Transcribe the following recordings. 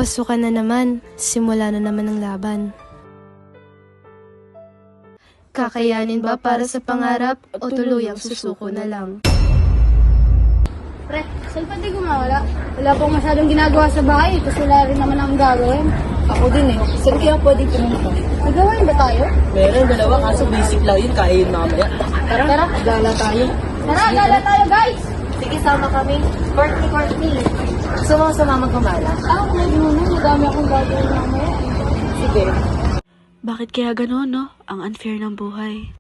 Pasukan na naman, simula na naman ang laban. Kakayanin ba para sa pangarap o tuluyang susuko na lang? Pre, saan pa di gumawala? Wala pong masyadong ginagawa sa bahay, tapos wala rin naman ang gagawin. Ako din eh. Saan kaya pwedeng pumunta? Nagawain ba tayo? Meron dalawa kaso basic lang yun. Kaya yun mamaya. Tara, Gala tayo. Tara, gala tayo guys! Sige, sama kami. Courtney. Gusto mo sumama gumala? Ako pwede muna, madami akong gagawin mamaya. Sige. Bakit kaya gano'n, no? Ang unfair ng buhay.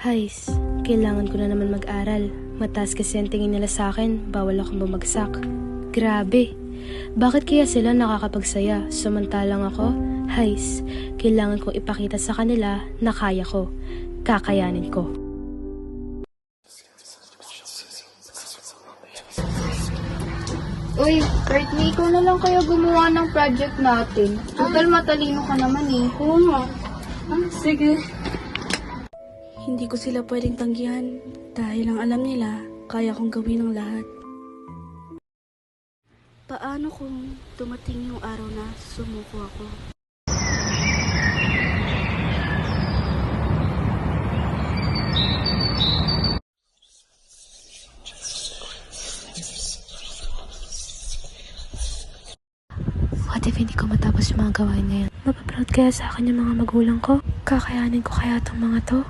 Hays, kailangan ko na naman mag-aral. Mataas kasi ang tingin nila sa akin, bawal akong bumagsak. Grabe! Bakit kaya sila nakakapagsaya, samantalang ako? Hays, kailangan kong ipakita sa kanila na kaya ko. Kakayanin ko. Uy, Courtney, ikaw na lang kaya gumawa ng project natin. Total matalino ka naman eh. Oo nga. Sige. Hindi ko sila pwedeng tanggihan dahil ang alam nila, kaya kong gawin ang lahat. Paano kung dumating yung araw na sumuko ako? What if hindi ko matapos yung mga gawain na yan? Mapaproud kaya sa akin yung mga magulang ko? Kakayanin ko kaya itong mga to?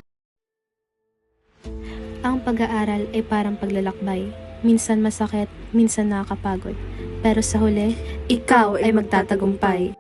Ang pag-aaral ay parang paglalakbay. Minsan masakit, minsan nakakapagod. Pero sa huli, ikaw ay magtatagumpay.